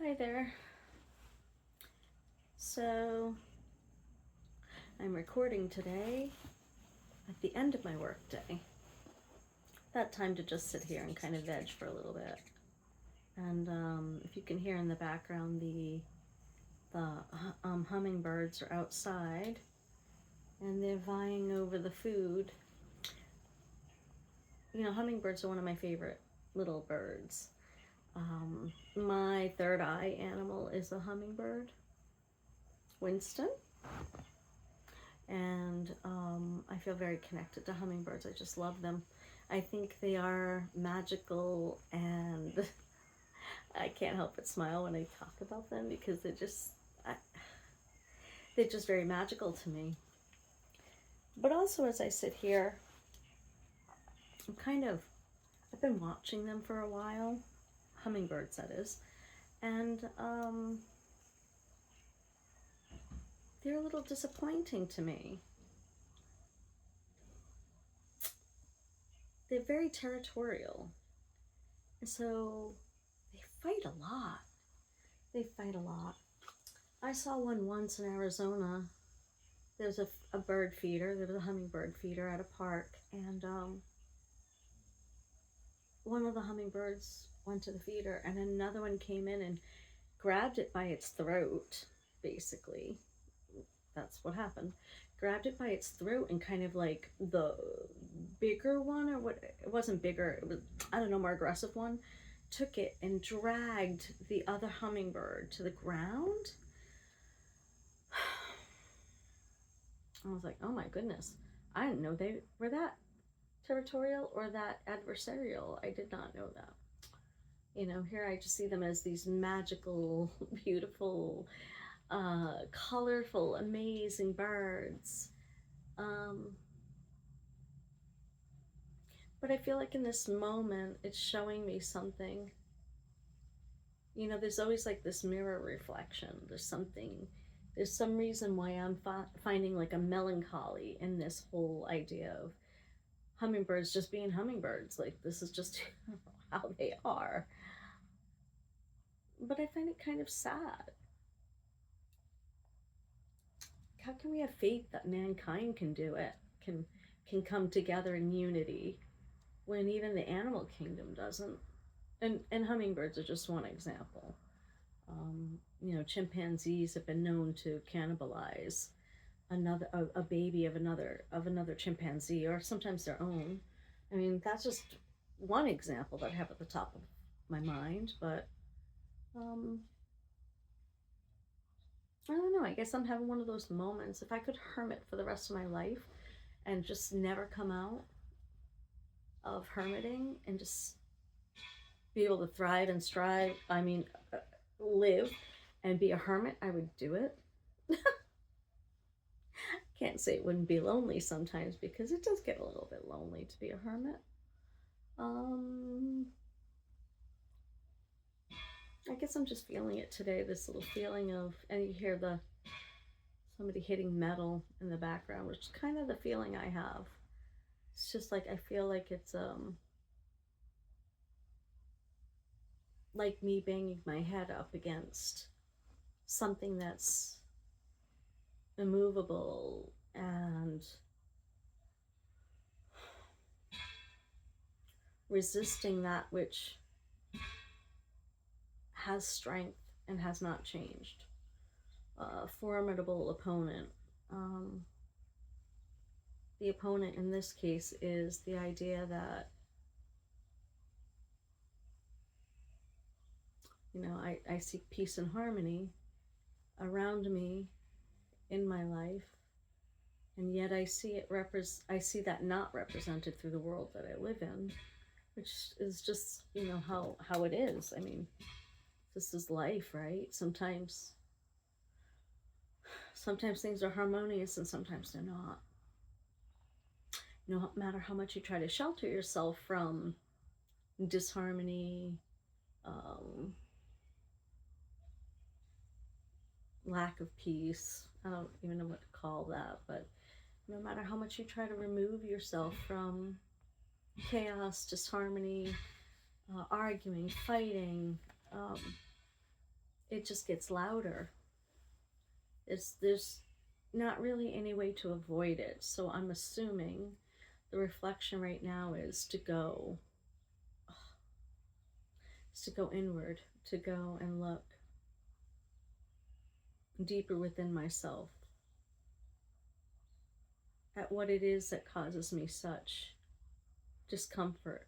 Hi there. So, I'm recording today at the end of my work day. That time to just sit here and kind of veg for a little bit. And if you can hear in the background, the hummingbirds are outside and they're vying over the food. You know, hummingbirds are one of my favorite little birds. My third eye animal is a hummingbird, Winston. And I feel very connected to hummingbirds. I just love them. I think they are magical, and I can't help but smile when I talk about them because they're just very magical to me. But also, as I sit here, I've been watching them for a while, hummingbirds that is, and they're a little disappointing to me. They're very territorial, and so they fight a lot. I saw one once in Arizona. There's a bird feeder. There was a hummingbird feeder at a park, and one of the hummingbirds went to the feeder, and another one came in and grabbed it by its throat. Basically, that's what happened. Grabbed it by its throat, and kind of like the bigger one, or what? It wasn't bigger. It was, I don't know, more aggressive one. Took it and dragged the other hummingbird to the ground. I was like, oh my goodness. I didn't know they were that territorial or that adversarial. I did not know that. You know, here I just see them as these magical, beautiful, colorful, amazing birds. But I feel like in this moment, it's showing me something. You know, there's always like this mirror reflection. There's some reason why I'm finding like a melancholy in this whole idea of hummingbirds just being hummingbirds. Like, this is just how they are. But I find it kind of sad. How can we have faith that mankind can do it, can come together in unity when even the animal kingdom doesn't? And hummingbirds are just one example. You know, chimpanzees have been known to cannibalize a baby of another chimpanzee, or sometimes their own. I mean, that's just one example that I have at the top of my mind. But um, I don't know. I guess I'm having one of those moments. If I could hermit for the rest of my life and just never come out of hermiting and just be able to thrive and strive, live and be a hermit, I would do it. Can't say it wouldn't be lonely sometimes, because it does get a little bit lonely to be a hermit. Um, I guess I'm just feeling it today. This little feeling of, and you hear somebody hitting metal in the background, which is kind of the feeling I have. It's just like I feel like it's like me banging my head up against something that's immovable and resisting that which has strength and has not changed. A formidable opponent. The opponent in this case is the idea that, you know, I seek peace and harmony around me in my life, and yet I see that not represented through the world that I live in, which is just, you know, how it is. I mean, this is life, right? Sometimes things are harmonious and sometimes they're not. No matter how much you try to shelter yourself from disharmony, lack of peace, I don't even know what to call that, but no matter how much you try to remove yourself from chaos, disharmony, arguing, fighting, it just gets louder. There's not really any way to avoid it. So I'm assuming the reflection right now is to go inward, to go and look deeper within myself at what it is that causes me such discomfort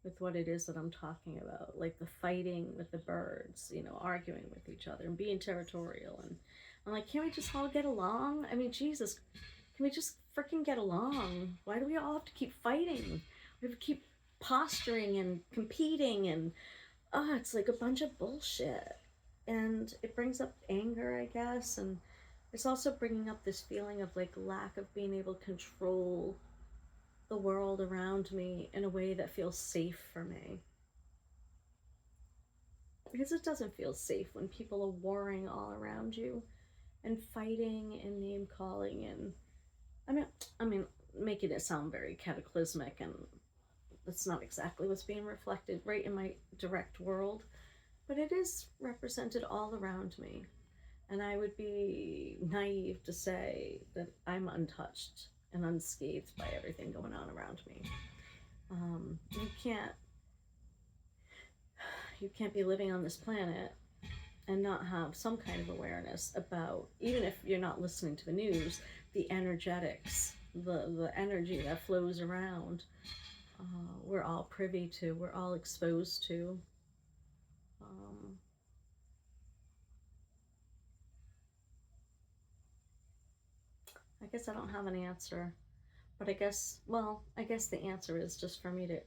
with what it is that I'm talking about, like the fighting with the birds, arguing with each other and being territorial. And I'm like, can't we just all get along? I mean, Jesus, can we just freaking get along? Why do we all have to keep fighting? We have to keep posturing and competing, and it's like a bunch of bullshit. And it brings up anger, I guess, and it's also bringing up this feeling of like lack of being able to control the world around me in a way that feels safe for me. Because it doesn't feel safe when people are warring all around you and fighting and name calling, and I mean making it sound very cataclysmic, and that's not exactly what's being reflected right in my direct world, but it is represented all around me. And I would be naive to say that I'm untouched and unscathed by everything going on around me. You can't be living on this planet and not have some kind of awareness about, even if you're not listening to the news, the energetics, the energy that flows around. We're all privy to, we're all exposed to. I guess I don't have an answer, but I guess the answer is just for me to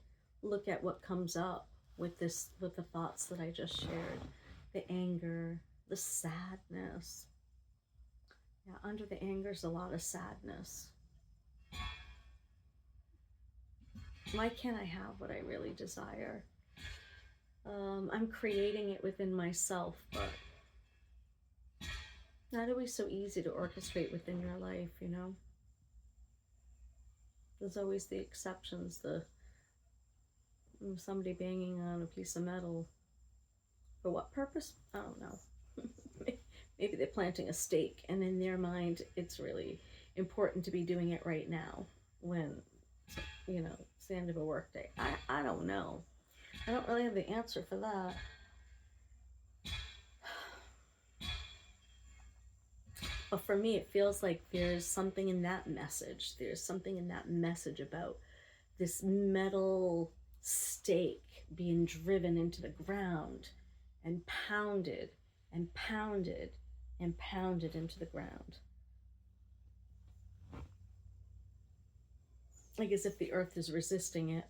look at what comes up with the thoughts that I just shared, the anger, the sadness. Yeah, under the anger is a lot of sadness. Why can't I have what I really desire? I'm creating it within myself, but not always so easy to orchestrate within your life, There's always the exceptions, somebody banging on a piece of metal. For what purpose? I don't know. Maybe they're planting a stake, and in their mind, it's really important to be doing it right now when, it's the end of a workday. I don't know. I don't really have the answer for that. But for me, it feels like there's something in that message. There's something in that message about this metal stake being driven into the ground and pounded and pounded and pounded into the ground. Like as if the earth is resisting it.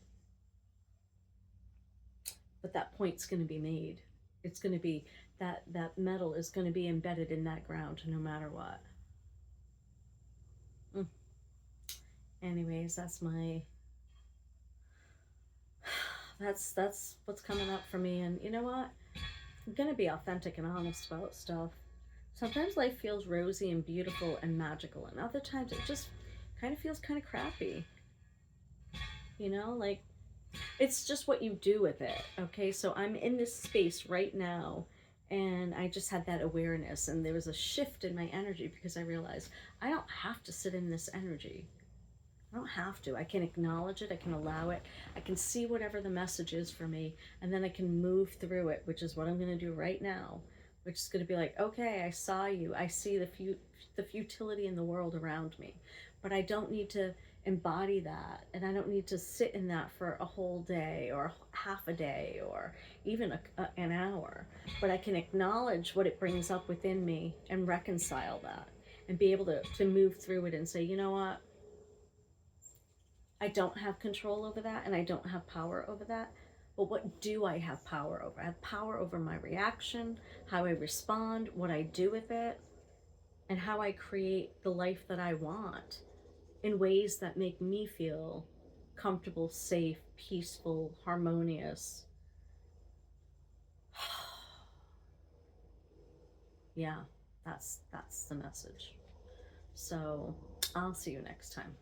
But that point's going to be made. It's going to be, that metal is going to be embedded in that ground no matter what. Anyways, that's what's coming up for me. And you know what? I'm going to be authentic and honest about stuff. Sometimes life feels rosy and beautiful and magical, and other times it just kind of feels kind of crappy. Like, it's just what you do with it, okay? So I'm in this space right now, and I just had that awareness, and there was a shift in my energy because I realized I don't have to sit in this energy. I don't have to. I can acknowledge it, I can allow it, I can see whatever the message is for me, and then I can move through it, which is what I'm going to do right now, which is going to be like, okay, I saw you, I see the futility in the world around me, but I don't need to embody that, and I don't need to sit in that for a whole day or half a day or even an hour, but I can acknowledge what it brings up within me and reconcile that and be able to move through it and say, you know what, I don't have control over that and I don't have power over that, but what do I have power over? I have power over my reaction, how I respond, what I do with it, and how I create the life that I want in ways that make me feel comfortable, safe, peaceful, harmonious. Yeah, that's the message. So I'll see you next time.